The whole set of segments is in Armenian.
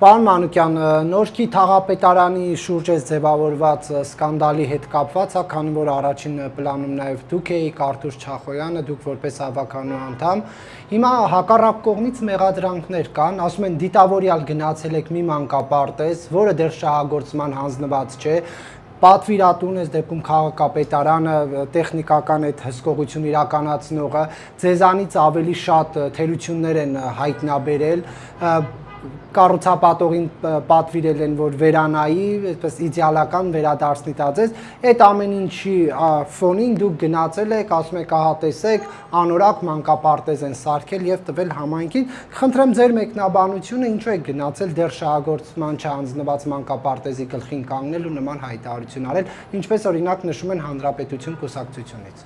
Պարոն Մանուկյան, Նորքի թաղապետարանի շուրջ է ձևավորված սկանդալի հետ կապված, քանի որ առաջին պլանում նաև դուք էիք, Արթուր Չախոյանը, դուք որպես հավաքանու անդամ։ Հիմա հակառակ կողմից մեղադրանքներ կան, ասում են դիտավորյալ գնացել եք մի մանկապարտեզ, որը դեռ շահագործման հանձնված չէ։ Պատվիրատուն այս դեպքում քաղաքապետարանը, տեխնիկական այդ հսկողություն իրականացնողը ձեզանից ավելի շատ թերություններ են հայտնաբերել, կառուցապատողին պատվիրել են, որ վերանայի, այսպես իդեալական վերադարձնի տածես, այդ ամեն ինչի ֆոնին դուք գնացել եք, ասում եք, ահա տեսեք, անորակ մանկապարտեզ են սարքել եւ տվել համայնքին։ Խնդրեմ ձեր մեկնաբանությունը, ինչու եք գնացել դեռ շահագործման չհանձնված մանկապարտեզի գլխին կանգնել ու նման հայտարարություն արել, ինչպես օրինակ նշում են Հանրապետություն կուսակցությունից։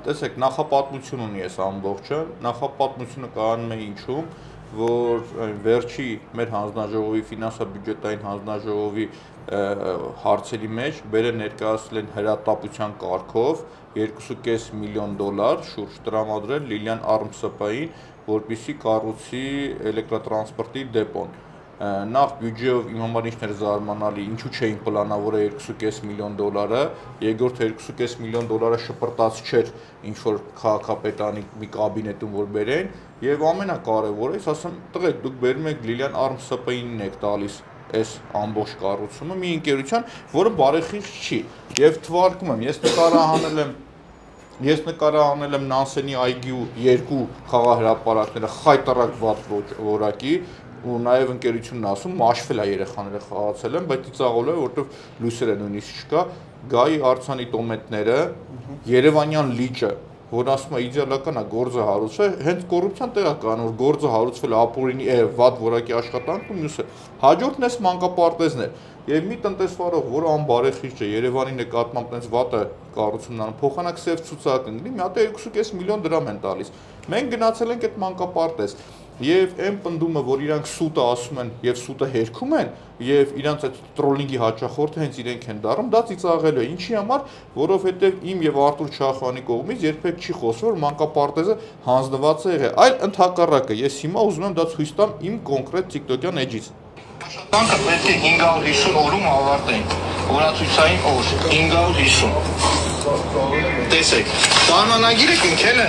Տեսեք, նախապատմություն ունի այս ամբողջը, նախապատմությունը կայանում է ինչում, որ վերջի մեր հանձնաժողովի ֆինանսա-բյուջետային հանձնաժողովի հարցերի մեջ բերել ներկայացրել են հրատապության կարգով $2.5 միլիոն շուրջ տրամադրել Լիլիան Արմսպային, որպեսզի կառուցի էլեկտրատրանսպորտի դեպոն։ Նախ բյուջեով իմ համար ինչն էր զարմանալի, ինչու չէին պլանավորել $2.5 միլիոն, երկրորդ $2.5 միլիոն շպրտած չէր ինչ-որ քաղաքապետարանի մի կաբինետում որ բերեն, եւ ամենակարևորը, ես ասեմ, տղեկ, դուք բերում եք Լիլիան Արմսպայինին եք տալիս այս ամբողջ կառուցումը մի ընկերության, որը բարեխիղճ չի, եւ թվարկում եմ, ես նկարահանել եմ Նանսենի այգու երկու խաղահրապարակները խայտառակ վատ որակի, ու նաև ընկերությունն ասում մաշվել է երեխաները խաղացել են, բայց ծիծաղալու է, որովհետև լույսերը նույնիսկ չկա, Գայի արձանի տոմետները, Երևանյան լիճը, որ ասում է իդեալական է գործը հարուցվել, հենց կոռուպցիան տեղ է կան, որ գործը հարուցվել է ապօրինի վատ որակի աշխատանք ու մյուսը։ Հաջորդն էս մանկապարտեզն էր։ Եվ մի տնտեսվարող, որը անբարեխիղճ է, Երևանի նկատմամբ տենց վատը կառուցումն անում, փոխանակ սև ցուցակ ընկնի, մի հատ $2.5 միլիոն են տալիս։ Մենք գնացել ենք այդ մանկապարտեզ, եւ այն պնդումը, որ իրանք սուտը ասում են եւ սուտը հերքում են, եւ իրանք այդ տրոլինգի հաճախորդը հենց իրենք են դառնում, դա ծիծաղելու է։ Ինչի համար, որովհետեւ իմ եւ Արթուր Չախոյանի կողմից երբեք չի խոսվել, որ մանկապարտեզը հանձնված է եղել, այլ ընդհակառակը։ Ես հիմա ուզում եմ դա ցույց տամ իմ կոնկրետ TikTok-յան էջից։ Աշխատանքը պետք է 550 օրում ավարտեն, օրացույցային օր, 550։ Տեսեք, կանոնագիրը կնքել է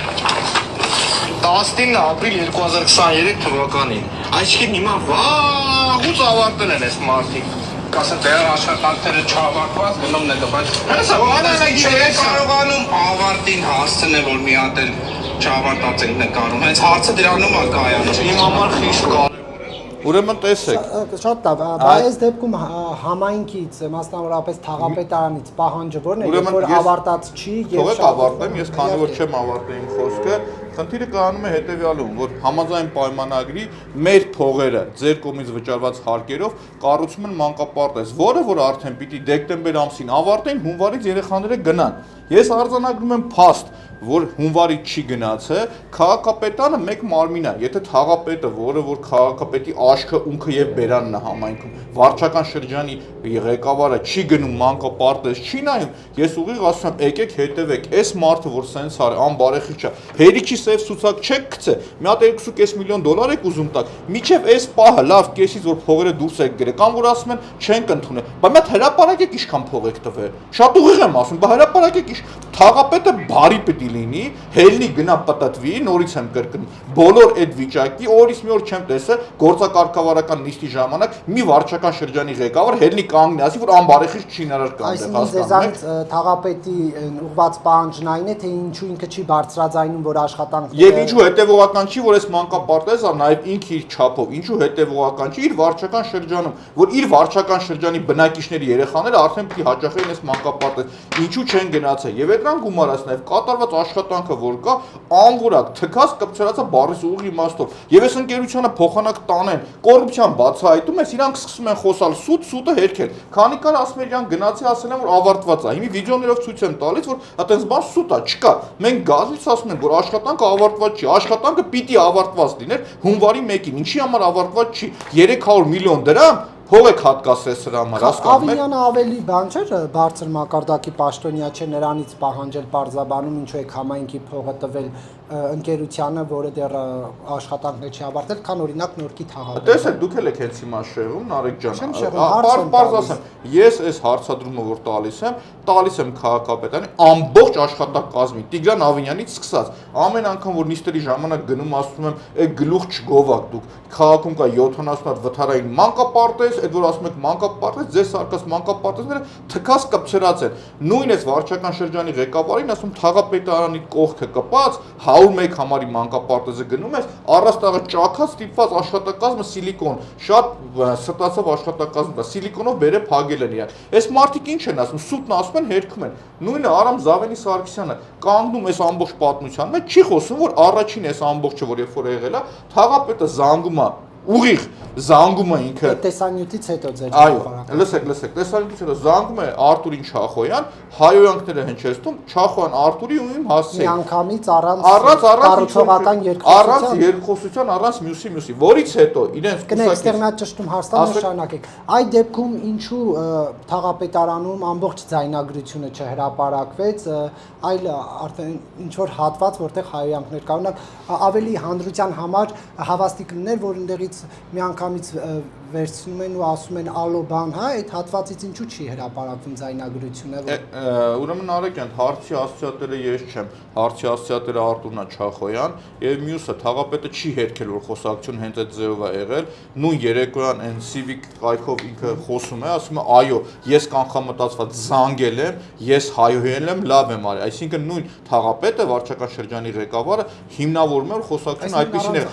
19 ապրիլ 2023 թվականին, այսինքն հիմա վաղուց ավարտել են այս մարդիկ, կասեն դեռ աշխատանքները չավարտված, գնում է բայց հեսա կանոնագիրը կարողանում ավարտին հասցնել, որ մի հատ էլ չավարտած ենք նկարում, հենց հարցը դրանում է կայանում, իմ համար խիստ կարևոր է։ Ուրեմն տեսեք, շատ լավ, բայց այս դեպքում համայնքից, մասնավորապես թաղապետարանից պահանջը որն է, որ ավարտած չի եւ թողեք ավարտեմ, ես քանի որ չեմ ավարտել իմ խոսքը, խնդիրը կանում է հետեւյալում, որ համաձայն պայմանագրի մեր փողերը ձեր կողմից վճարված հարկերով կառուցում են մանկապարտեզ, որը որ արդեն պիտի դեկտեմբեր ամսին ավարտեն, հունվարից երեխաները գնան։ Ես արձանագրում եմ փաստ, որ հունվարից չի գնացել, քաղաքապետարանը մեկ մարմին է, եթե թաղապետը, որը որ քաղաքապետի աչքը, ունքը եւ բերանն է համայնքում, վարչական շրջանի ղեկավարը չի գնում մանկապարտեզ, չի նայում, ես ուղիղ ասում եմ, եկեք հետևեք, այս մարդը որ սենց արի, անբարեխիղճ է, հերիքի սև ցուցակ չեք գցե, մի հատ $2.5 միլիոն եք ուզում տակ, միջև այս պահը լավ կեսից որ փողերը դուրս եք գրել, կամ որ ասում են չենք ընդունել, բայց մի հատ հրապարակեք ինչքան փող եք տվել, շատ ուղիղ եմ ասում, բայց հրապարակեք ինչ, թաղապետը բարի պետք լինի, հելնի գնա պտտվի, նորից եմ կրկնում, բոլոր այդ վիճակի, օրից մի օր չեմ տեսել գործակարգավարական նիստի ժամանակ մի վարչական շրջանի ղեկավար հելնի կանգնի, ասի որ անբարեխիղճ չի հնարավոր կանգնել, հասկանում եք։ Թաղապետի ուղղված պահանջն այն է, թե ինչու ինքը չի բարձրաձայնում, որ աշխատանքները Եվ ինչու հետևողական չի, որ այս մանկապարտեզը նաև ինքը իր չափով, ինչու հետևողական չի իր վարչական շրջանում, որ իր վարչական շրջանի բնակիչների երեխաները արդեն պիտի հաճախեն այս մանկապարտեզ, ինչու չեն գնացել։ Եվ այդքան գումարած նաև կատարված աշխատանքը որ կա, անորակ թքած կպցրածա բառիս ուղի իմաստով։ Եվ այս ընկերությանը փոխանակ տանեն, կոռուպցիան բացահայտում ես, իրանք սկսում են խոսալ սուտը հերքել։ Քանի կար ասում են իրանք գնացի ասել են որ ավարտված է։ Հիմա վիդեոներով ցույց եմ տալիս, որ այտենց բան սուտ է, չկա։ Մենք գազից ասում ենք, որ աշխատանքը ավարտված չի, աշխատանքը պիտի ավարտված լիներ հունվարի 1-ին, ինչի համար ավարտված չի, 300 միլիոն դրամ Փող եք հատկացրել սրա համար, հասկանում եք։ Ավինյանը ավելի բան չէր, բարձր մակարդակի պաշտոնյա չէ, նրանից պահանջել պարզաբանում, ինչու եք համայնքի փողը տվել ընկերությանը, որը դեռ աշխատանքներ չի ավարտել, քան օրինակ Նորքի թաղապետարանը։ Տեսեք, դուք էլ եք հենց հիմա շեղում, Նարեկ ջան։ Չեմ շեղում, հարց եմ Պարզ տալիս։ ասեմ, ես այս հարցադրումը որ տալիս եմ քաղաքապետարանի ամբողջ աշխատակազմի, Տիգրան Ավինյանից սկսած, ամեն անգամ որ նիստերի ժամանակ գնում ասում եմ, «Է գլուխ չգովակ դուք, քաղաքում կա 70 հատ վթարային մանկապարտեզ, այդ որ ասում եք մանկապարտեզ, ձեր սարկած մանկապարտեզները թքած կպցրած են»։ Նույն այս վարչական շրջանի ղեկավարին ասում թաղապետարանի կողքը կպած 101 համարի մանկապարտեզը գնում ես, առաստաղը ճաքած ստիպված աշխատակազմը սիլիկոն, շատ ստացավ աշխատակազմը, սիլիկոնով բերե փագել են իրան։ Այս մարդիկ ինչ են ասում, սուտն ասում են, հերքում են։ Նույնը Արամ Զավենի Սարգսյանը կանգնում այս ամբողջ պատմության մեջ, չի խոսում, որ առաջին այս ամբողջը, որ երբ որ եղել է, թաղապետը զանգում է, ուղիղ զանգում է ինքը տեսանյութից հետո ձեր այո լսեք տեսանյութից հետո զանգում է Արտուրին Չախոյան հայոյանքները հնչեցնում Չախոյան Արտուրի ու իմ հասցեին միանգամից առանց երկխոսության առանց մյուսի որից հետո իրենց կներեքստերնաճշտում հաստատ նշանակեք այդ դեպքում ինչու թաղապետարանում ամբողջ ձայնագրությունը չհրապարակվեց այլ արդեն ինչ որ հատված որտեղ հայոյանքներ կա օրինակ ավելի հանրության համար հավաստի կլիներ որ այնտեղից միանգամից վերցնում են ու ասում են ալո բան, հա, այդ հատվածից ինչու չի հրապարակվում ձայնագրությունը։ Ուրեմն Արեգյան, հարցի ասոցիատորը ես չեմ, հարցի ասոցիատորը Արտուրն Չախոյան, եւ մյուսը թաղապետը չի հերքել որ խոսակցություն հենց այդ ձևով է եղել, նույն երեկոյան այն civic կայքով ինքը խոսում է, ասում է այո, ես կանխամտածված զանգել եմ, ես հայոյել եմ, լավ եմ արել, այսինքն նույն թաղապետը վարչական շրջանի ղեկավարը հիմնավորում է որ խոսակցությունը այդպեսին է,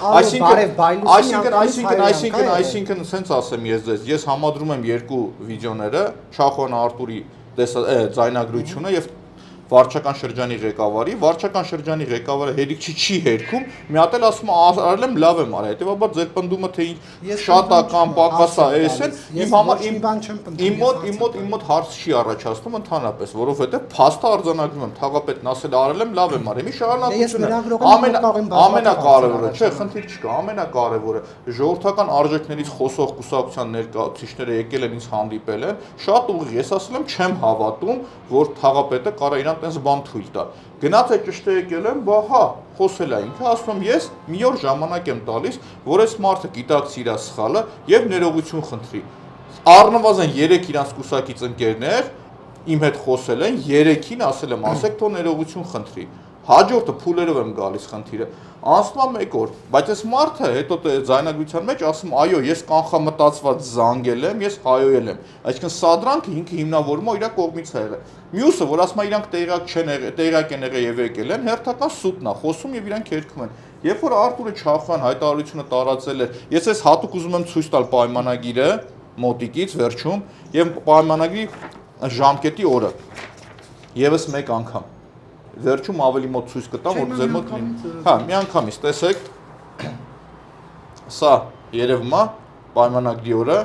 այսինքն սենց ասեմ ես համադրում եմ երկու վիդեոները Չախոյան Արտուրի ձայնագրությունը եւ վարչական շրջանի ղեկավարի ղեկավարը հերիք չի հերքում մի հատ էլ ասում արել եմ լավ եմ արել հետեւաբար ձեր պնդումը թե շատ է կամ պակաս է էսեն իմ համար իմ մոտ հարց չի առաջացնում ընդհանրապես որովհետեւ փաստը արձանագրում եմ թաղապետն ասել արել եմ լավ եմ արել մի շարունակությունը ամենակարևորը չէ խնդիր չկա ամենակարևորը ժողովրդական արժեքներից խոսող կուսակցության ներկայացուցիչները եկել են ինձ հանդիպել են շատ ուղիղ ես ասել եմ չեմ հավատում որ թաղապետը կարա իրան տես բան թույլ տա գնաց է ճշտը եկել եմ բա հա խոսել է ինքը ասում եմ ես մի օր ժամանակ եմ տալիս որ այս մարդը գիտակցի իր սխալը եւ ներողություն խնդրի առնվազն 3 իրանց կուսակից ընկերներ իմ հետ խոսել են 3-ին ասել եմ ասեք թող ներողություն խնդրի հաջորդը փուլերով եմ գալիս խնդիրը անցնում է 1 օր բայց այս մարդը հետո ձայնագրության մեջ ասում այո ես կանխամտածված զանգել եմ ես հայոյել եմ այսինքն սադրանքը ինքը հիմնավորում է իր կողմից է եղել մյուսը որ ասում է իրանք տեղյակ են եղել եւ եկել են հերթական սուտն է խոսում եւ իրանք երգում են երբ որ Արտուրը Չախոյան հայտարարությունը տարածել էր ես այս հատուկ ուզում եմ ցույց տալ պայմանագիրը մոտիկից վերջում եւ պայմանագրի ժամկետի օրը եւս մեկ անգամ վերջում ավելի մոտ ցույց կտամ որ ձեր մոտ լինի հա մի անգամից տեսեք սա երևում է պայմանագրի օրը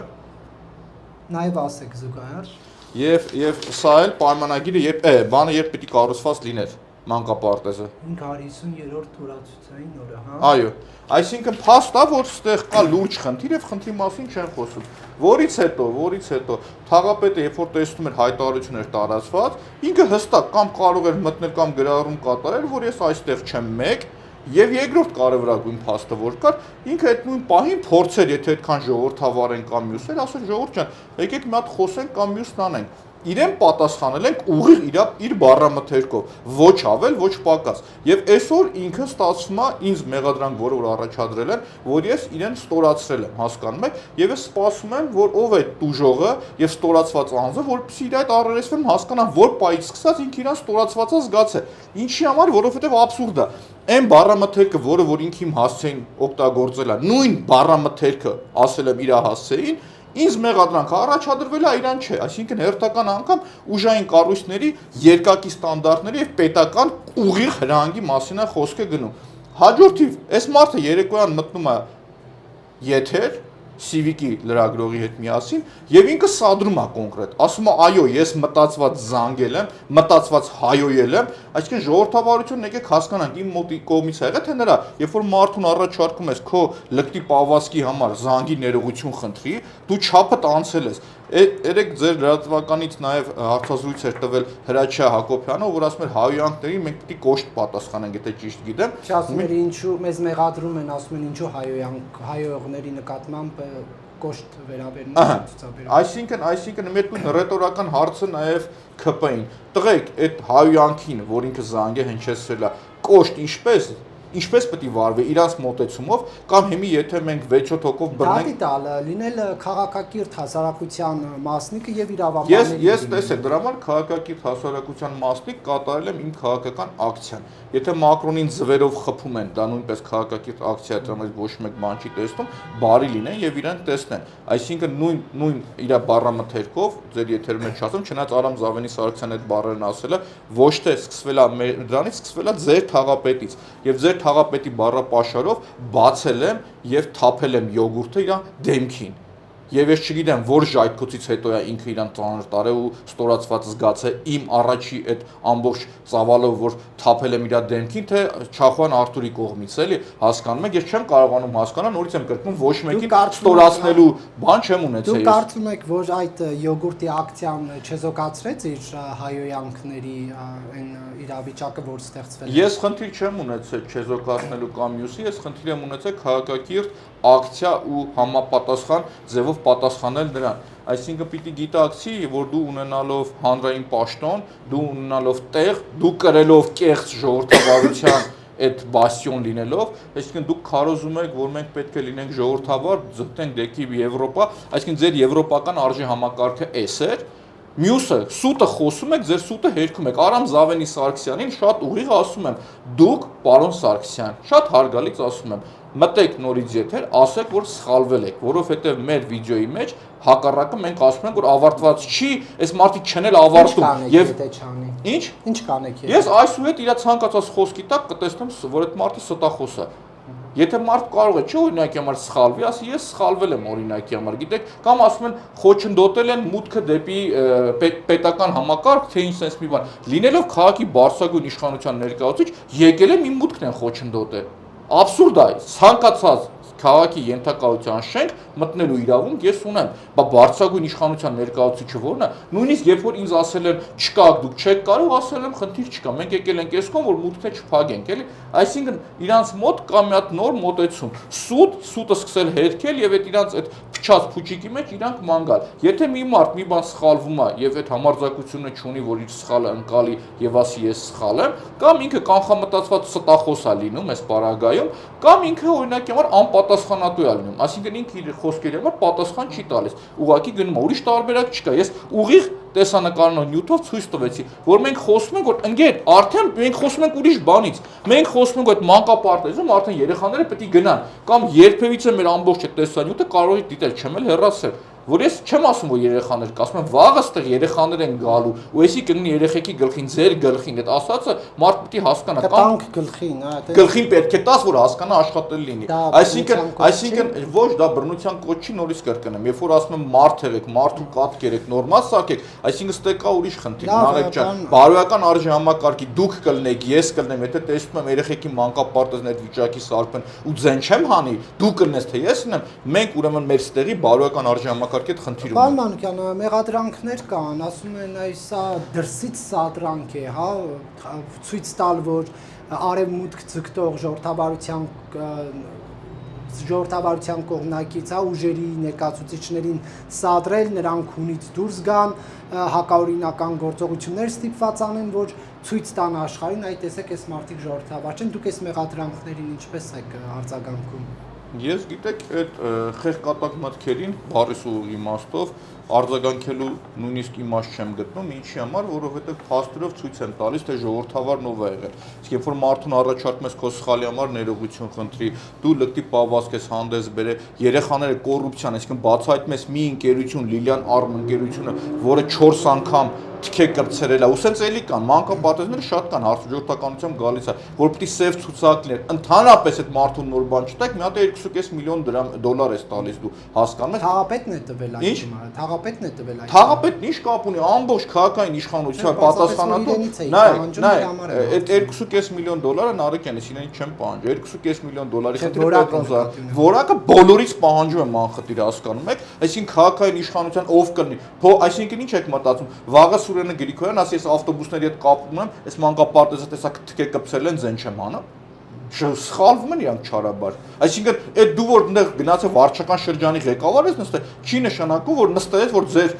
նաեւ ասեք զուգահեռ եւ սա էլ պայմանագիրը բանը երբ պիտի կառուցված լիներ մանկապարտեզը 550-րդ թուրացուցային օրը հա այո այսինքն փաստ է որ ստեղ կա լուրջ խնդիր եւ խնդրի մասին չեն խոսում որից հետո թաղապետը երբ որ տեսնում էր հայտարարություններ տարածված ինքը հստակ կամ կարող էր մտնել կամ գրառում կատարել որ ես այստեղ չեմ մեկ եւ երկրորդ կարևորագույն փաստը որ կար ինքը այդ նույն պահին փորձեր եթե այդքան ժողովրդավար են կամ մյուսներ ասել ժողովուրդ ջան եկեք մի հատ խոսենք կամ մյուսն անենք իրեն պատասխանել ենք ուղիղ իր բառամթերքով ոչ ավել ոչ պակաս եւ այսօր ինքը ստացվում է ինձ մեղադրանք որ առաջադրել են որ ես իրեն ստորացրել եմ հասկանում եք եւ ես սպասում եմ որ ով է տուժողը եւ ստորացված անձը որպեսզի իր այդ առերեսվեմ հասկանամ որ պայից սկսած ինքը իրան ստորացվածը զգաց է ինչի համար որովհետեւ աբսուրդ է այն բառամթերքը որը որ ինքը իմ հասցեին օգտագործել է նույն բառամթերքը ասել եմ իր հասցեին ինձ մեղադրանք առաջադրվել է իրան չէ այսինքն հերթական անգամ ուժային կառույցների երկակի ստանդարտների եւ պետական ուղիղ հրահանգի մասին է խոսքը գնում հաջորդիվ այս մարդը երեկոյան մտնում է եթեր Civic-ի լրագրողի հետ միասին եւ ինքը սադրում է կոնկրետ։ Ասում է այո, ես մտածված զանգել եմ, մտածված հայոյել եմ, այսինքն ժողովրդավարություն եկեք հասկանանք իմ մոտի կողմից ա եղել թե նրա, երբ որ մարդուն առաջարկում ես քո լկտի պավազքի համար զանգի ներողություն խնդրի, դու չափդ անցել ես։ Երեք ձեր լրատվականից նաև հարցազրույց էր տվել Հրաչյա Հակոբյանը, որ ասում էր հայոյանքներին մենք պիտի կոշտ պատասխանենք, եթե ճիշտ գիտեմ։ Ասում էր ինչու մեզ մեղադրում են, ասում են ինչու հայոյողների նկատմամբ կոշտ վերաբերում են ցուցաբերում։ Այսինքն մեր տուն ռետորական հարցը նաև ՔՊ-ին։ Տղեկ, այդ հայոյանքին, որ ինքը զանգ է հնչեցրել է, կոշտ ինչպես պետք է վարվի իրանց մոտեցումով կամ հիմի եթե մենք 6-7 հոգով բռնենք Դա տալը լինել քաղաքակիրթ հասարակության մասնիկը եւ իրավաբանների Ես տեսեք դրա համար քաղաքակիրթ հասարակության մասնիկ կատարել եմ իմ քաղաքական ակցիան եթե Մակրոնին ձվերով խփում են դա նույնպես քաղաքակիրթ ակցիա է դրանից ոչ մեկ բան չի տեսնում բարի լինեն եւ իրանք տեսնեն այսինքն նույն իր բառամթերքով ձեր եթերում եմ չասում չնայած Արամ Զավենի Սարգսյանը այդ բառերն ասել է ոչ թե սկսվել է դրանից սկսվել է ձեր թաղապետից եւ ձեր թաղապետի բառապաշարով բացել եմ եւ թափել եմ յոգուրտը իր դեմքին եւ ես չգիտեմ որ ժայթքոցից հետո է ինքը իրան ծանր տարել ու ստորացված զգաց է իմ առաջի այդ ամբողջ ծավալով որ թափել եմ իր դեմքին թե Չախոյան Արթուրի կողմից էլի հասկանում եք ես չեմ կարողանում հասկանալ նորից եմ կրկնում ոչ մեկին ստորացնելու բան չեմ ունեցել Դուք կարծում եք որ այդ յոգուրտի ակցիան չեզոքացրեց իր հայոյանքների այն իրավիճակը որ ստեղծվել է Ես խնդիր չեմ ունեցել չեզոքացնելու կամ մյուսի ես խնդիր եմ ունեցել քաղաքակիրթ ակցիա ու համապատասխան ձևով պատասխանել նրան այսինքն պիտի գիտակցի որ դու ունենալով հանրային պաշտոն դու ունենալով տեղ դու կրելով կեղծ ժողովրդավարության այդ բաստիոն լինելով այսինքն դուք քարոզում եք որ մենք պետք է լինենք ժողովրդավար ձգտենք դեպի Եվրոպա այսինքն ձեր եվրոպական արժի համակարգը էս էր Մյուսը սուտը խոսում եք, ձեր սուտը հերքում եք։ Արամ Զավենի Սարգսյանին շատ ուղիղ ասում եմ, դուք, պարոն Սարգսյան, շատ հարգալից ասում եմ, մտեք նորից եթեր, ասեք, որ սխալվել եք, որովհետև մեր վիդեոյի մեջ հակառակը մենք ասում ենք, որ ավարտված չի, այս մարդիկ չեն էլ ավարտում։ Եվ Ինչ? Ինչ կանեք Ես այսուհետ իր ցանկացած խոսքի տակ կտեսնեմ, որ այդ մարդը ստախոս է։ Եթե մարդ կարող է, չէ՞ օրինակի համար սխալվի, ասի ես սխալվել եմ օրինակի համար, գիտեք, կամ ասում են խոչընդոտել են մուտքը դեպի պետական համակարգ, թե ինչ sense մի բան։ Լինելով քաղաքի բարձրագույն իշխանության ներկայացուցիչ, եկել եմ իմ մուտքն են խոչընդոտել։ Աբսուրդ է, ցանկացած քաղաքի ենթակայության շենք մտնելու իրավունք ես ունեմ, բա բարձրագույն իշխանության ներկայացուցիչը որն է, նույնիսկ երբ որ ինձ ասել են չկա դուք չեք կարող, ասել եմ խնդիր չկա, մենք եկել ենք այսքան որ մուտքը չփակենք, էլի, այսինքն իրանց մոտ կա մի հատ նոր մոտեցում, սուտը սկսել հերքել եւ այդ իրանց այդ փչած փուչիկի մեջ իրանք ման գալ։ Եթե մի մարդ մի բան սխալվում է եւ այդ համարձակությունը չունի, որ իր սխալը ընկալի եւ ասի ես սխալ եմ, կամ ինքը կանխամտածված ստախոս է լինում այս պարագայում, կամ ինքը օրինակի համար անպատասխանատու է լինում, այսինքն ինքը իր խոսքերի համար պատասխան չի տալիս, ուղղակի գնում է, ուրիշ տարբերակ չկա, ես ուղիղ տեսանկարનો նյութով ցույց տվեցի, որ մենք խոսում ենք, որ ընկեր, արդեն մենք խոսում ենք ուրիշ բանից, մենք խոսում ենք այդ մանկապարտեզում արդեն երեխաները պետք է գնան, կամ երբևիցե մեր ամբողջ այդ տեսանյութը կարող է դիտել, չեմ էլ հեռացել, որ ես չեմ ասում, որ երեխաներ կա, ասում եմ վաղը ստեղ երեխաներ են գալու, ու էսի կգնի երեխեքի գլխին, ձեր գլխին, այդ ասածը մարդ պետք է հասկանա, տանք գլխին, գլխին պետք է տաս, որ հասկանա աշխատել լինի, այսինքն ոչ դա բռնության կոչ չի նորից կրկնեմ, երբ որ ասում եմ մարդ եղեք, մարդու կաթ կերեք, նորմալ սարքեք, այսինքն ստե կա ուրիշ խնդիր, Նարեկ ջան, բարոյական արժի համակարգի դուք կլնեք, ես կլնեմ, եթե տեսնում եմ երեխեքի մանկապարտեզն այդ վիճակի սարքեն ու ձեն չեմ հանի, դու կլնես թե ես լինեմ, մենք ուրեմն մեր ստեղի բարոյական արժի համակարգի հետ խնդիր ունենք։ Պարոն Մանուկյան, մեղադրանքներ կան, ասում են այսա դրսից սադրանք է, հա, ցույց տալ, որ արևմուտք ձգտող ժողովրդավարության կողմնակից, հա, ուժերի ներկայացուցիչներին սադրել, նրանք հունից դուրս գան, հակաօրինական գործողություններ ստիպված անեն, որ ցույց տան աշխարհին, այ տեսեք, այս մարդիկ ժողովրդավար չեն, դուք այս մեղադրանքներին ինչպես եք արձագանքում։ Ես գիտեք այդ խեղկատակ մտքերին բարիս ու իմաստով արձագանքելու նույնիսկ իմաստ չեմ գտնում, ինչի համար, որովհետև փաստերով ցույց են տալիս, թե ժողովրդավարն ով է եղել։ Իսկ երբ որ մարդուն առաջարկում ես քո սխալի համար ներողություն խնդրի, դու լկտի պահվածք ես հանդես բերել, երեխաները կոռուպցիան, այսինքն բացահայտում ես մի ընկերություն, Լիլիան Արմ ընկերությունը, որը 4 անգամ թքե կրծերել է, ու սենց էլի կան, մանկապարտեզները շատ կան, հարցուժողականությամբ գալիս է, որ պիտի սև ցուցակ լիներ, ընդհանրապես այդ մարդուն նոր բան չտակ, մի հատ 2.5 միլիոն դոլար ես տալիս դու, հասկանում ես։ Թաղապետն է տվել այդ հիմա, թաղապետն է տվել այդ։ Թաղապետն ինչ կապ ունի, ամբողջ քաղաքային իշխանության պատասխանատու, այդ 2.5 միլիոն դոլարը Նարեկյանից իրենից չեմ պահանջում, 2.5 միլիոն դոլարի խնդիրը Պետրոն որակը բոլորից պահանջում եմ անխտիր, հասկանում եք, այսինքն քաղաքային իշխանության ով կլինի, այսինքն ինչ եք մտածում, վաղը Սուրենը Գրիգորյան, ասի ես ավտոբուսների հետ կապում եմ, այս մանկապարտեզը տեսակ թքե կպցել են, զեն չեմ անում։ Սխալվում են իրանք չարաբար։ Այսինքն այդ դու որ այնտեղ գնացել վարչական շրջանի ղեկավար ես նստել, չի նշանակում որ նստել ես որ ձեր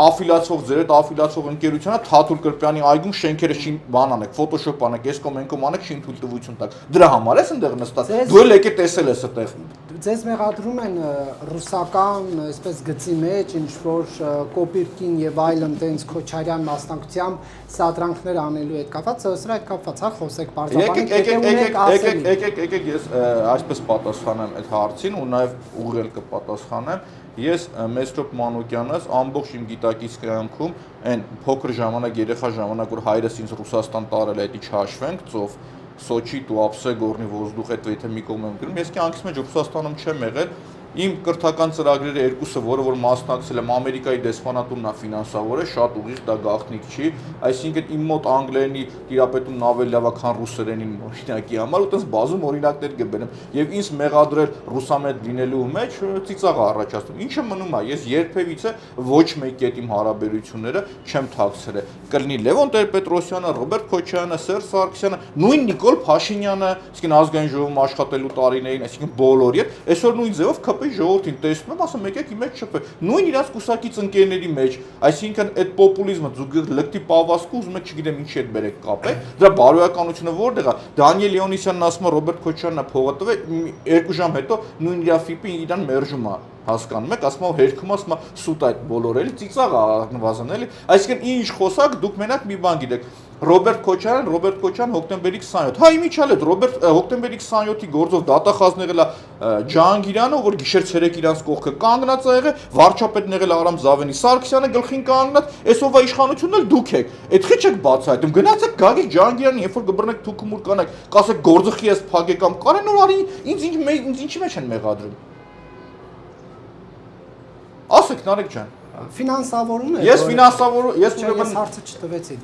аффилиացող ընկերությունը Թաթուլ Կրպյանի այգում շենքերը բան անեք, ֆոտոշոփ անեք, ես կոմենկոմ անեք, շին թույլտվություն տակ։ Դրա համար ես այնտեղ նստած։ Դու էլ եկե տեսել ես այդտեղ։ Ձեզ մեղադրում են ռուսական, այսպես գծի մեջ, ինչ որ կոպիրկին եւ այլն տենց Քոչարյան մասնակցությամբ սադրանքներ անելու հետ կապված, սրա հետ կապված, հա, խոսեք բարձրաբանեք, եկեք ես այսպես պատասխանեմ այդ հարցին ու նաեւ ուղղել կպատասխանեմ։ Ես Մեսրոպ Մանուկյանս ամբողջ իմ գիտակից կյանքում այն փոքր ժամանակ երեխա ժամանակ որ հայրս ինձ Ռուսաստան տարել է, դա չհաշվենք, ծով Սոչի, Туапсе, Գորնի Ոզդուխ այդ եթե մի կողմ եմ գրում, ես կյանքիս մեջ Ռուսաստանում չեմ եղել, իմ կրթական ծրագրերը երկուսը, որը որ մասնակցել եմ Ամերիկայի դեսպանատունն է ֆինանսավորել, շատ ուղիղ դա գաղտնիք չի, այսինքն իմ մոտ անգլերենի տիրապետումն ավելի լավ է, քան ռուսերենին օրինակի համար, ու տես բազում օրինակներ կբերեմ, եւ ինձ մեղադրել ռուսամետ լինելու մեջ ծիծաղ առաջացնում։ Ինչը մնում է, ես երբևիցե ոչ մեկի հետ իմ հարաբերությունները չեմ թաքցրել։ Կլինի Լևոն Տեր-Պետրոսյանը, Ռոբերտ Քոչարյանը, Սերժ Սարգսյանը, նույն Նիկոլ Փաշինյանը, այսինքն ազգային ժողովում աշխատելու տարիներին, այսինքն բոլորի հետ, այսօր նույն ձևով ժողովրդին տեսնում եմ, ասում եկեք իմ մեջ չփե։ Նույն իրաց կուսակից ընկերների մեջ, այսինքն այդ պոպուլիզմը զուգահեռ լկտի պահվածքը ուզում եք չգիտեմ ինչի հետ բերեք կապեք։ Դրա բարոյականությունը որտեղ է։ Դանիել Լեոնիսյանն ասում է Ռոբերտ Քոչարյանն է փողը տվել, 2 ժամ հետո նույն իր ֆիպի իրան մերժում է։ Հասկանում եք, ասում է հերքում, ասում է սուտ այդ բոլորը էլի ծիծաղ է նվազան էլի։ Այսինքն ինչ խոսակ դուք մենակ մի բան գիտեք։ Ռոբերտ Քոչարյան հոկտեմբերի 27։ Հա իմիջիալ այդ Ռոբերտ հոկտեմբերի 27-ի գործով դատախազն եղել է Ջահանգիրյանը, որ գիշեր 3 իրանց կողքը կանգնած է եղել, վարչապետն եղել Արամ Զավենի Սարգսյանը գլխին կանգնած, այսօվա իշխանությունն էլ դուք եք։ Այդ քիչ եք բացահայտում։ Գնացեք Գագիկ Ջահանգիրյանին, երբ որ կբռնեք թուքումուր կանեք, կասեք գործխի ես փակեք կամ կարեն որ արի ինձ ինչի մեջ են մեղադրում։ Ասեք Նարեկ ջան։ Ֆինանսավորում է։ Ես ուրեմն հարցը չտվեցի։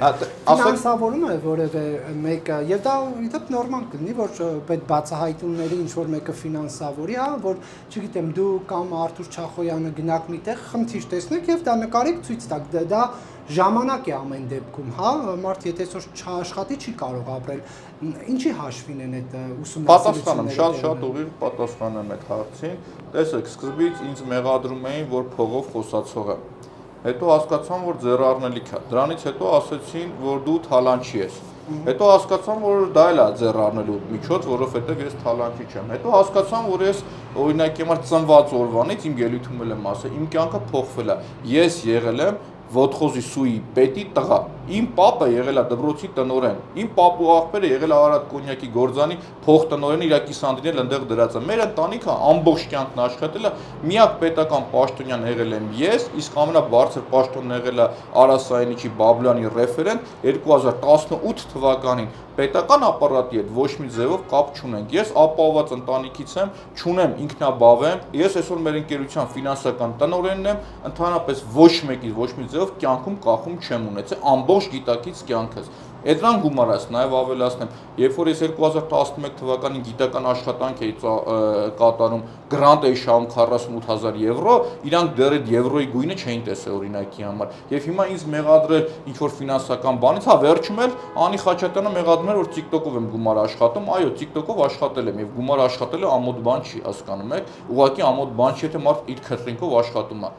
Ֆինանսավորում է որևէ մեկը, եւ դա իդեպ նորմալ կլինի, որ այդ բացահայտումների ինչ որ մեկը ֆինանսավորի, հա, որ չգիտեմ, դու կամ Արթուր Չախոյանը գնաք միտեղ խնդիր տեսնեք եւ դա նկարեք ցույց տաք։ Դա ժամանակ է ամեն դեպքում, հա, մարդ եթե այսօր չաշխատի չի կարող ապրել։ Ինչի հաշվին են այդ ուսումնասիրությունները։ Պատասխանեմ, շատ ուղիղ պատասխանեմ այդ հարցին։ Տեսեք, սկզբից ինձ մեղադրում էին, որ փողով խոսացող եմ։ Հետո հասկացան, որ ձեռառնելիք է։ Դրանից հետո ասացին, որ դու թալանչի ես։ Հետո հասկացան, որ դա էլ է ձեռառնելու միջոց, որովհետև ես թալանչի չեմ։ Հետո հասկացան, որ ես օրինակի համար ծնված օրվանից իմ ելույթում եմ ասել, իմ կյանքը փոխվել է։ Ես եղել եմ Ոդխոզի սուի պետի տղա։ Իմ պապը եղել է դպրոցի տնօրեն։ Իմ պապու աղբերը եղել է Արադ կոնյակի գործանի փոխտնօրենը, իր կիսանդին էլ այնտեղ դրած է։ Մեր ընտանիքը ամբողջ կյանքն աշխատել է, միակ պետական պաշտոնյան եղել եմ ես, իսկ ամենաբարձր պաշտոնն եղել է Արա Սայնիչի Բաբլյանի ռեֆերենտ 2018 թվականին։ Պետական ապարատի հետ ոչ մի ձևով կապ չունենք։ Ես ապահովված ընտանիքից եմ, չունեմ ինքնաբավ եմ։ Ես այսօր մեր ընկերության ֆինանսական տնօրենն եմ, ընդհանրապես ոչ մեկի ոչ մի ձևով կյանքում կախում չեմ ունեցել, ամբողջ գիտակից կյանքս։ Էդրան գումարած նաև ավելացնեմ, երբ որ ես 2011 թվականին գիտական աշխատանք էի կատարում, գրանտ էի շահում 48000 եվրո, իրանք դեռ այդ եվրոյի գույնը չէին տեսել օրինակի համար։ Եվ հիմա ինձ մեղադրել ինչ որ ֆինանսական բանից, հա վերջում էլ Անի Խաչատյանը մեղադրում էր, որ TikTok-ով եմ գումար աշխատում, այո, TikTok-ով աշխատել եմ եւ գումար աշխատելը ամոթ բան չի, հասկանում եք, ուղղակի ամոթ բան չի, եթե մարդ իր քրտինքով աշխատում է։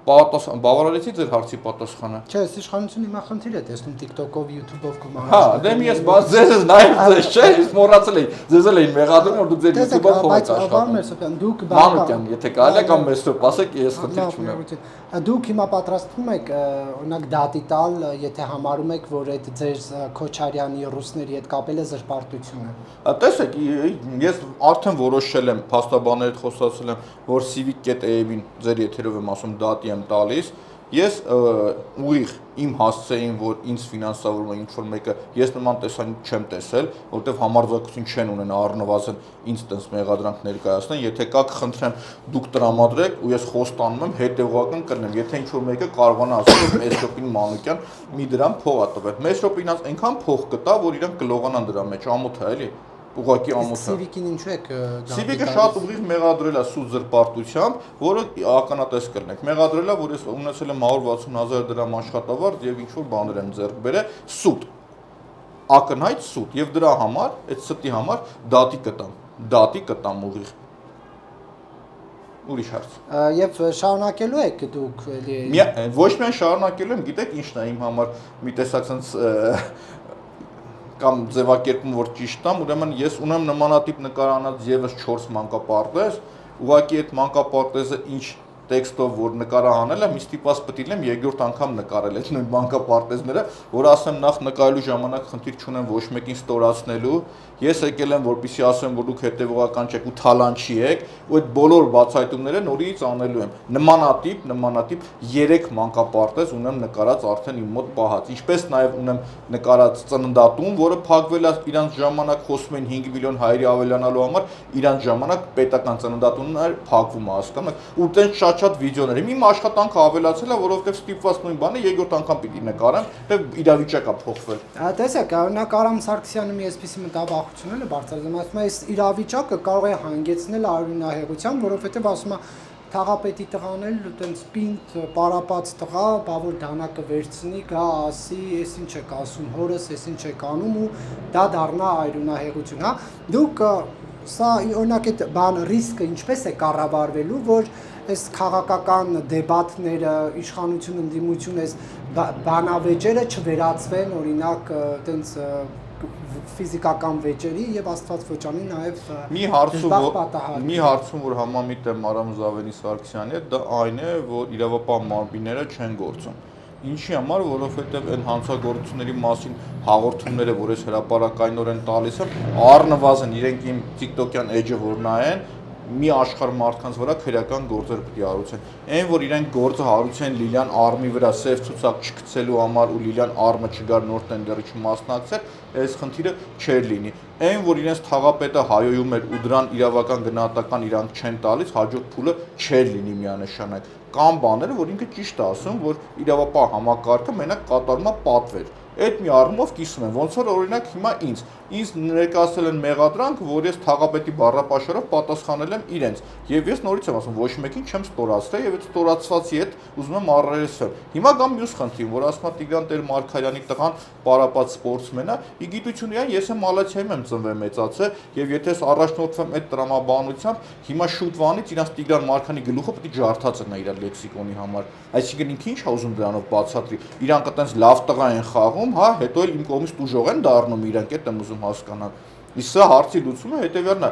Բավարարեցի ձեր հարցի պատասխանը։ Չէ, այս իշխանությունը հիմա խնդիր է տեսնում TikTok-ով, YouTube-ով գումար։ Հա, դե ես բաց ձեզ նայում ձեզ, չէ, ես մոռացել էի։ Ձեզ էլ էին մեղադրում, որ դուք ձեր YouTube-ով փող եք աշխատում։ Բայց դուք Մանուկյան, եթե կարելի է կամ Մեսրոպ, ասեք, ես խնդիր չունեմ։ Դուք հիմա պատրաստվում եք օրինակ դատի տալ, եթե համարում եք, որ այդ ձեր Քոչարյանի ռուսների հետ կապել է զրպարտությունը։ Տեսեք, ես արդեն որոշել եմ, փաստաբանների հետ խոսացել եմ, որ civic.am-ին ձեր եթերով եմ ասում դատի եմ տալիս։ Ես ուղիղ իմ հասցեին, որ ինձ ֆինանսավորում է ինչ-որ մեկը, ես նման տեսանյութ չեմ տեսել, որովհետև համարձակություն չեն ունենա առնվազն ինձ տես մեղադրանք ներկայացնեն, եթե կա կխնդրեմ դուք տրամադրեք ու ես խոստանում եմ հետևողական կլինեմ, եթե ինչ-որ մեկը կարողանա ասել, որ Մեսրոպին Մանուկյան մի դրամ փող է տվել։ Մեսրոպին այնքան փող կտա, որ իրանք կլողանան դրա մեջ, ամոթ է, էլի։ Ուղղակի ամոթ է։ Civic-ին ինչու եք Civic-ը շատ ուղիղ մեղադրել է սուտ զրպարտությամբ, որը ականատես կլինեք։ Մեղադրել է, որ ես ունեցել եմ 160,000 դրամ աշխատավարձ եւ ինչ-որ բաներ եմ ձեռք բերել, սուտ։ Ակնհայտ սուտ եւ դրա համար, այդ ստի համար դատի կտամ ուղիղ։ Ուրիշ հարց։ Եվ շարունակելու եք դուք էլի Ոչ միայն շարունակելու եմ, գիտեք ինչն է իմ համար մի տեսակ sense կամ ձևակերպում որ ճիշտ եմ, ուրեմն ես ունեմ նմանատիպ նկարանած եւս 4 մանկապարտեզ, ուղղակի այդ մանկապարտեզը ինչ տեքստով որ նկարահանել եմ, իստիպած պետք է լինեմ երկրորդ անգամ նկարել այդ նույն մանկապարտեզները, որ ասեմ նախ նկարելու ժամանակ խնդիր չունեմ ոչ մեկին ստորացնելու, ես եկել եմ որպեսզի ասեմ որ դուք հետևողական չեք ու թալանչի եք, ու այդ բոլոր բացահայտումները նորից անելու եմ։ Նմանատիպ 3 մանկապարտեզ ունեմ նկարած արդեն իմ մոտ պահած, ինչպես նաև ունեմ նկարած ծննդատուն, որը փակվել է իրանց ժամանակ խոսում են 5 միլիոն հայերի ավելանալու համար, իրանց ժամանակ պետական ծննդատունն էր փակվում, հասկանում եք, ու տենց շատ վիդեոներ։ Իմ աշխատանքը ավելացել է, որովհետև ստիպված նույն բանը երկրորդ անգամ պիտի նկարեմ, դե իրավիճակը փոխվել։ Տեսեք, օրինակ Արամ Սարգսյանը մի այսպիսի մտավախություն էլ է բարձրացնում, ասում է, այս իրավիճակը կարող է հանգեցնել արյունահեղության, որովհետև ասում է թաղապետի տղան էլ այտենց պինդ պարապած տղա, բա որ դանակը վերցնի, գա ասի, ես ինչ եք ասում, հորս ես ինչ եք անում ու դա դառնա արյունահեղություն, հա։ Դուք սա օրինակ այդ բան ռիսկը ինչպես է կառավարվելու, որ այս քաղաքական դեբատները, իշխանություն ընդդիմություն այս բանավեճերը չվերածվեն օրինակ այտենց ֆիզիկական վեճերի եւ Աստված ոչանի նաեւ մի հարցում որ համամիտ եմ Արամ Զավենի Սարգսյանի հետ, դա այն է, որ իրավապահ մարմինները չեն գործում։ Ինչի համար, որովհետև այն հանցագործությունների մասին հաղորդումները, որ ես հրապարակայնորեն տալիս եմ, առնվազն իրենք իմ TikTok-յան էջը որ նայեն, մի աշխարհ մարդկանց վրա քրեական գործեր պետք է հարուցեն։ Այն որ իրենք գործը հարուցեն Լիլիան Արմի վրա սև ցուցակ չգցելու համար ու Լիլիան Արմը չգար նոր տենդերի չմասնակցեր, այս խնդիրը չէր լինի։ Այն որ իրենց թաղապետը հայոյում էր ու դրան իրավական գնահատական իրանք չեն տալիս, հաջորդ փուլը չէր լինի միանշանակ։ Կամ բաները, որ ինքը ճիշտ է ասում, որ իրավապահ համակարգը մենակ կատարում է պատվեր։ Այդ մի առումով կիսում եմ, ոնց որ օրինակ հիմա ինձ ներկայացել են մեղադրանք, որ ես թաղապետի բառապաշարով պատասխանել եմ իրենց, եւ ես նորից եմ ասում, ոչ մեկին չեմ ստորացրել եւ այդ ստորացվածի հետ ուզում եմ առերեսվել։ Հիմա գամ մյուս խնդրին, որ ասում է Տիգրան Տեր-Մարգարյանի տղան պարապած սպորտսմեն է, ի գիտություն իրան ես եմ Մալաթիայում եմ ծնվել մեծացել եւ եթե ես առաջնորդվեմ այդ տրամաբանությամբ, հիմա շուտվանից իրանց Տիգրան Մարգարյանի գլուխը պետք է ջարդած գնա իր լեքսիկոնի համար։ Այսինքն ինքը ինչ է ուզում դրանով բացատրի։ Իրանք այտենց լավ տղա են խաղում, հա, հետո էլ իմ կողմից տուժող են դառնում իրանք, այդ եմ ուզում հասկանալ։ Իսկ սա հարցի լուծումը հետեւյալն է.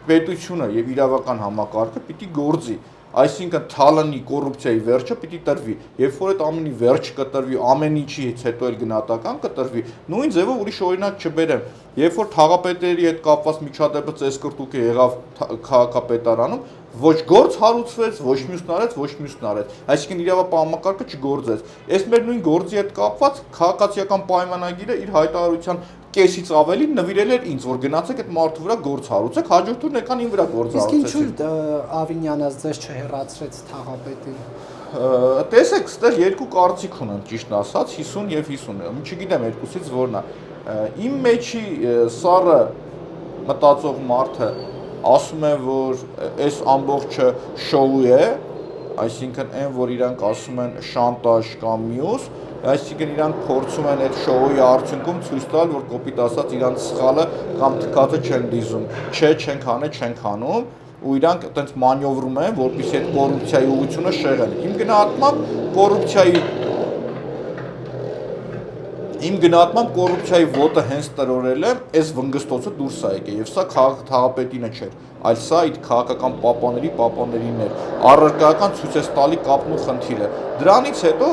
պետությունը եւ իրավական համակարգը պիտի գործի։ Այսինքն թալանի կոռուպցիայի վերջը պիտի տրվի։ Երբ որ այդ ամենի վերջ կտրվի, ամեն ինչից հետո էլ գնահատական կտրվի, նույն ձևով ուրիշ օրինակ չբերեմ։ Երբ որ թաղապետերի հետ կապված միջադեպը ծեսկրտուկ եղավ քաղաքապետարանում, ոչ գործ հարուցվեց, ոչ մյուսն արեց, այսինքն իրավապահ համակարգը չգործեց։ Այս մեր նույն գործի հետ կապված քաղաքացիական պայմանագիրը իր հայտարարության կեսից ավելի նվիրել էր ինձ, որ գնացեք այդ մարդու վրա գործ հարուցեք, հաջորդ օրն եկան ին վրա գործ հարուցեցին։ Իսկ ինչու Ավինյանը ձեզ չհեռացրեց թաղապետին։ Տեսեք, ստեղ երկու կարծիք ունեմ, ճիշտ ասած, 50 եւ 50։ Չգիտեմ երկուսից որն է։ Իմ մեջի սառը մտածող մարդը ասում է, որ այս ամբողջը շոու է, այսինքն այն, որ իրանք ասում են շանտաժ կամ մյուս, այսինքն իրանք փորձում են այդ շոուի արդյունքում ցույց տալ, որ կոպիտ ասած իրանք սխալը կամ թքածը չեն դիզում, չէ, չենք անում, ու իրանք այտենց մանյովրում են, որպեսզի այդ կոռուպցիայի ուղղությունը շեղեն։ Իմ գնահատմամբ կոռուպցիայի ոտը հենց տրորել է, այս վնգստոցը դուրս է եկել, եւ սա քաղաքապետինը չէր, այլ սա այդ քաղաքական պապաներին էր, առարկայական ցույց է տալի կապն ու խնդիրը։ Դրանից հետո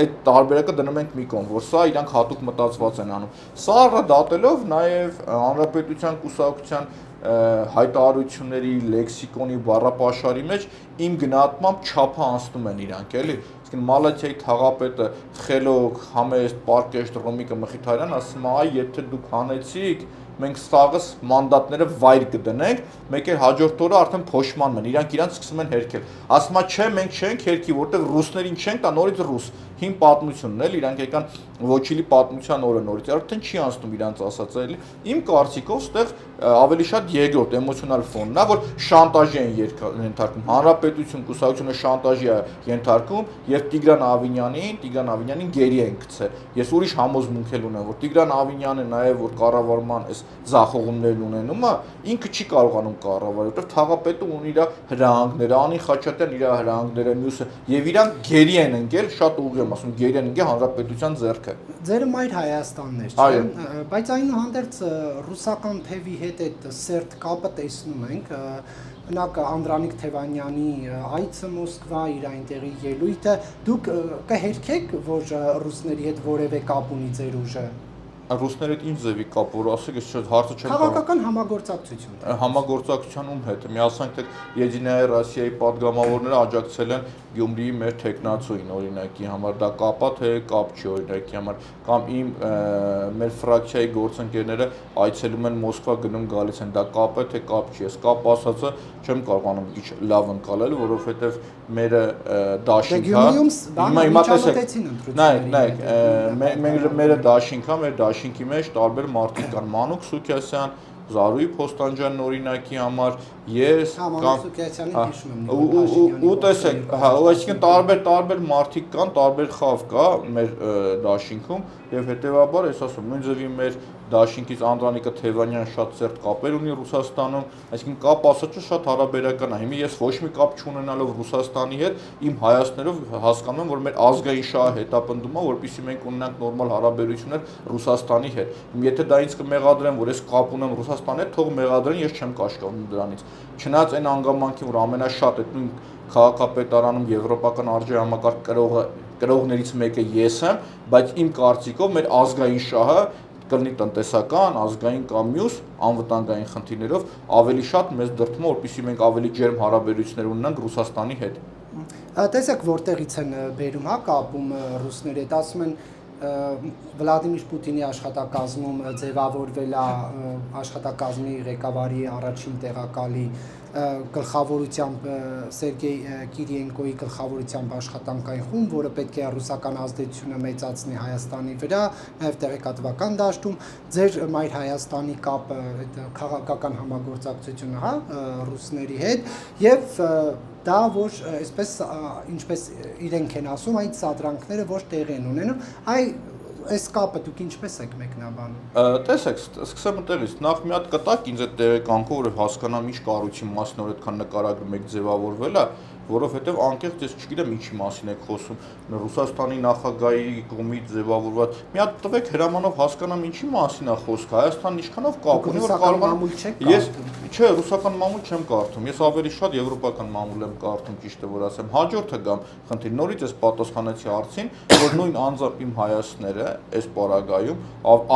այդ տարբերակը դնում ենք մի կողմ, որ սա իրանք հատուկ մտածված են անում։ Սա առադատելով նաև հանրապետության կուսակցության հայտարարությունների, լեքսիկոնի, բառապաշարի մեջ իմ գնահատմամբ չափը անցնում են իրանք, էլի։ Իսկ Մալաթիայի թաղապետը խելոք, համեստ, պարկեշտ Ռոմիկը Մխիթարյան ասում է, այ եթե դուք հանեցիք, մենք սաղս մանդատները վայր կդնենք, մեկ էլ հաջորդ օրը արդեն փոշմանն են, իրանք սկսում են հերքել։ Ասում է, չէ, մենք չենք հերքի, որտեղ ռուսներին չենք, դա նորից ռուս։ Հին պատմությունն էլ իրանք եկան ոչիլի պատմության օրը նորից, արդեն չի անցնում իրանք ասածը էլի։ Իմ կարծիքով ստեղ ավելի շատ երկրորդ էմոցիոնալ ֆոնն է, որ շանտաժի են ենթարկում, հանրապետություն, կուսակցությունը շանտաժի է ենթարկում եւ Տիգրան Ավինյանին գերի են գցել։ Ես ուրիշ համոզմունք էլ ունեմ, որ Տիգրան Ավինյանը նաեւ որ կառավարման այս ձախողումներն ունենում է, ինքը չի կարողանում կառավարել, որովհետեւ թաղապետը ունի իր հրահանգները, Անի Խաչատյան իր հրահանգները, մյուսը եւ իրանք գերի են ընկել, շատ ուղիղ եմ ասում, գերի են ընկել հանրապետության ձեռքը։ Ձեր մայր Հայաստանն էր, չէ՞, բայց այնուհանդերձ ռուսական թևի հետ այդ սերտ կապը տեսնում ենք, մենակ Անդրանիկ Թևանյանի այցը Մոսկվա, իր այնտեղի ելույթը, դուք կհերքեք, որ ռուսների հետ որևէ կապ ունի ձեր ուժը։ Ռուսների հետ ինչ ձևի կապ, որ ասեք, ես հարցը չեմ քաղաքական համագործակցություն։ Համագործակցության ում հետ։ Միասանք թե Եդինայա Ռոսիայի падգամավորները աջակցել են Գյումրիի մեր տեխնացուին օրինակի համար, դա կապա թե կապ չի օրինակի համար, կամ մեր ֆրակցիայի գործընկերները այցելում են Մոսկվա գնում գալիս են, դա կապ է թե կապ չի։ Ես կապ ասածը չեմ կարողանում քիչ լավ ընկալել, որովհետև մերը մերը դաշինք է, մեր դաշինքի մեջ տարբեր մարդիկ կան, Մանուկ Սուքիասյան, Զարուհի Փոստանջյանն օրինակի համար, ես կամ ու տեսեք, հա, այսինքն տարբեր մարդիկ կան, տարբեր խավ կա մեր դաշինքում եւ հետեւաբար ես ասում, նույն ձևի մեր դաշինքից Անդրանիկը Թևանյան շատ սերտ կապեր ունի Ռուսաստանում, այսինքն կապ ասածը շատ հարաբերական է։ Հիմա ես ոչ մի կապ չունենալով Ռուսաստանի հետ, իմ հայացքներով հասկանում եմ, որ մեր ազգային շահը հետապնդում է, որպեսզի մենք ունենանք նորմալ հարաբերություններ Ռուսաստանի հետ։ Եթե դա ինձ կմեղադրեն, որ ես կապ ունեմ Ռուսաստանի հետ, թող մեղադրեն, ես չեմ կաշկանդում դրանից։ Չնայած այն անգամանքին, որ ամենաշատ այդ նույն քաղաքապետարանում եվրոպական արժե համակարգ կրողներից մեկը ես եմ, բայց իմ կարծիքով մեր ազգային շահը կլինի տնտեսական, ազգային կամ մյուս անվտանգային խնդիրներով ավելի շատ մեզ դրդում է, որպեսզի մենք ավելի ջերմ հարաբերություններ ունենանք Ռուսաստանի հետ։ Տեսեք որտեղից են բերում, հա, կապում ռուսների հետ, ասում են Վլադիմիր Պուտինի աշխատակազմում ձևավորվել է աշխատակազմի ղեկավարի առաջին տեղակալի գլխավորությամբ Սերգեյ Կիրիենկոյի գլխավորությամբ աշխատանքային խումբ, որը պետք է ռուսական ազդեցությունը մեծացնի Հայաստանի վրա, նաև տեղեկատվական դաշտում, ձեր մայր Հայաստանի կապը, այդ քաղաքական համագործակցությունը, հա, ռուսների հետ, եւ դա որ այսպես ինչպես իրենք են ասում, այդ սադրանքները ոչ տեղի են ունենում, այս կապը դուք ինչպես եք մեկնաբանում։ Տեսեք, սկսեմ այդտեղից, նախ մի հատ կտակ ինձ այդ տեղեկանքով, որ հասկանամ ինչ կառույցի մասին որ այդքան նկարագրում եք ձևավորվել է, որովհետև անկեղծ ես չգիտեմ ինչի մասին եք խոսում, Ռուսաստանի նախագահի կողմից ձևավորված։ Մի հատ տվեք հրամանով հասկանամ ինչի մասին է խոսքը, Հայաստանն ինչքանով կապ ունի, որ կարողանամ ես չէ, ռուսական մամուլ չեմ կարդում, ես ավելի շատ եվրոպական մամուլ եմ կարդում, ճիշտ է որ ասեմ։ Հաջորդը գամ, խնդիր նորից ես պատասխանեցի հարցին, որ նույն անձամբ իմ հայացքները այս պարագայում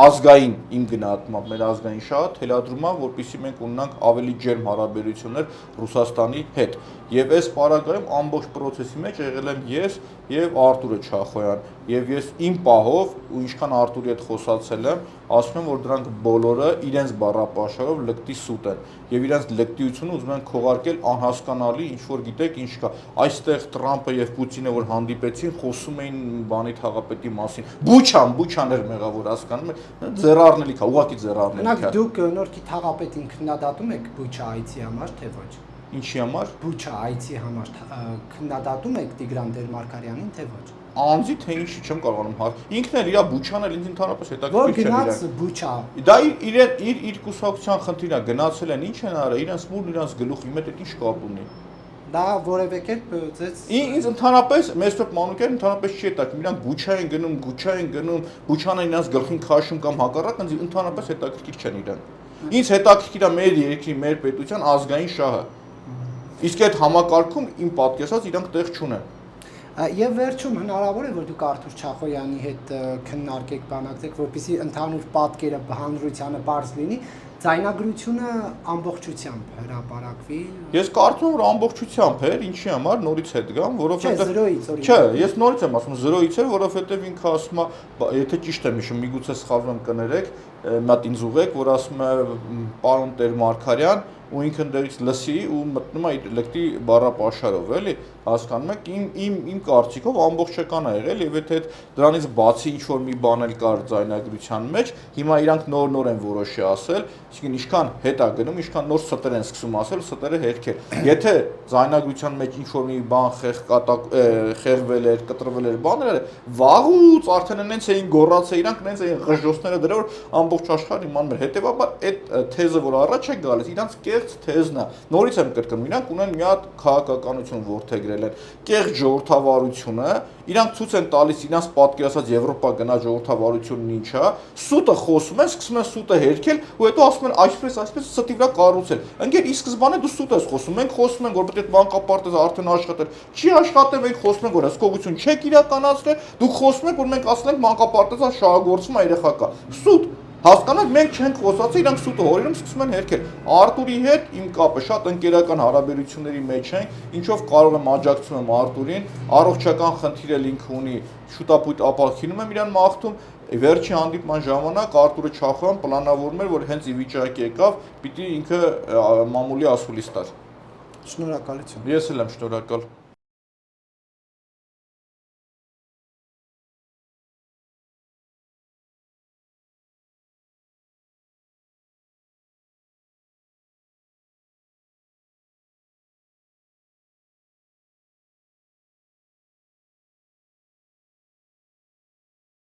ազգային իմ գնահատմամբ մեր ազգային շահը թելադրում է, որպեսզի մենք ունենանք ավելի ջերմ հարաբերություններ Ռուսաստանի հետ։ Եվ այս պարագայում ամբողջ process-ի մեջ եղել եմ ես եւ Արտուրը Չախոյան, եւ ես իմ պահով ու ինչքան Արտուրի հետ խոսացել եմ, ասում եմ, որ դրանք բոլորը իրենց բառապաշարով լկտի սուտ են եւ իրենց լկտիությունը ուզում են քողարկել անհասկանալի ինչ որ գիտեք ինչ կա։ Այստեղ Տրամփը եւ Պուտինը որ հանդիպեցին, խոսում էին բանի թաղապետի մասին։ Բուչան էր մեղավոր, հասկանում եք, ձեռառնելիք է, ուղղակի ձեռառնելիք է։ Դուք նորքի թաղապետին քննադատում եք Բուչա այցի համար, թե ոչ։ Ինչի համար։ Բուչա այցի համար քննադատում եք Տիգրան Դերմարկարյանին, թե ոչ։ Անձի թե ինչի չեմ կարողանում հար։ Ինքն էլ իր բուչան էլ ինձ ընդհանրապես Որ հետաքրքիր չէ գնաց իրեն։ Բուչա, Դա իր կուսակցության խնդիրն է, գնացել են, ինչ են արել, իրենց մուրն իրենց գլուխի մեջ այդ ինչ կապ ունի։ դա որևէ կերպ ձեզ Ինձ ընդհանրապես Մեսրոպ Մանուկյանն ընդհանրապես չի հետաքրքիր, իրանք Բուչա են գնում, Գուչա են գնում, Բուչան են իրենց գլխին քաշում կամ հակառակ, ինձ ընդհանրապես հետաքրքիր չեն իրեն։ Ինձ հետաքրքիր է մեր երկրի, մեր պետության ազգային շահը։ Իսկ այդ համակարգում իմ պատկերացած իրանք տեղ չունեն։ Եվ վերջում հնարավոր է որ դուք Արթուր Չախոյանի հետ քննարկեք, բանակցեք, որպեսզի ընդհանուր պատկերը հանրությանը բարձ լինի, ձայնագրությունը ամբողջությամբ հրապարակվի։ Ես կարծում եմ որ ամբողջությամբ էր, ինչի համար նորից հետ գամ, որովհետեւ Չէ, ես նորից եմ ասում 0-ից էր, որովհետեւ ինքը ասում է, եթե ճիշտ եմ հիշում, միգուցե սխալվում եմ կներեք, մի հատ ինձ ուղեք, որ ասում է պարոն Տեր-Մարկարյան ու ինքը դերից լսի ու մտնում է իր լեկտի բառապաշարով, էլի, հասկանում եք, իմ կարծիքով ամբողջական է եղել եւ եթե դրանից բացի ինչ որ մի բան էլ կար ձայնագրության մեջ, հիմա իրանք նոր են որոշի ասել, այսինքն ինչքան հետ է գնում, ինչքան նոր ստեր են սկսում ասել, ստերը հերքել։ Եթե ձայնագրության մեջ ինչ որ մի բան խեղվել էր, կտրվել էր, բաներ, վաղուց արդեն նենց էին գոռացել, իրանք նենց էին ղժոցները դրել, որ ամբողջ աշխարհը իմանում էր։ Հետեւաբար այդ թեզը, որ առաջ է գալիս, իրանք կեղծ թեզն է։ Նորից եմ կրկնում, իրանք ունեն մի հատ քաղաքականություն ворթեգրել են։ Կեղծ ժողովրդավարությունը, իրանք ցույց են տալիս իրանք պատկերացած Եվրոպա գնա ժողովրդավարությունն ինչ է, սուտը խոսում են, սկսում են սուտը հերքել ու հետո ասում են այսպես ստի վրա կառուցել։ Ընկեր, ի սկզբանե դու սուտ ես խոսում, մենք խոսում ենք, որ պետք է մանկապարտեզը արդեն աշխատել։ Չի աշխատել, մենք խոսում ենք, որ հսկողություն չեք իրականացրել, դուք խոսում եք, որ մենք ասել ենք մանկապարտեզը շահագործվում է երեխա կա։ Սուտ Հասկանանք, մենք չենք խոսացել, իրանք սուտը հորինում սկսում են հերքել։ Արտուրի հետ իմ կապը շատ ընկերական հարաբերությունների մեջ են, ինչով կարող եմ աջակցում եմ Արտուրին, առողջական խնդիր էլ ինքը ունի, շուտապույտ ապահովում եմ իրան մաղթում, վերջի հանդիպման ժամանակ Արտուրը Չախոյան պլանավորում էր, որ հենց ի վիճակի եկավ, պիտի ինքը մամուլի ասուլիս տար։ Շնորհակալություն։ Ես էլ եմ շնորհակալ։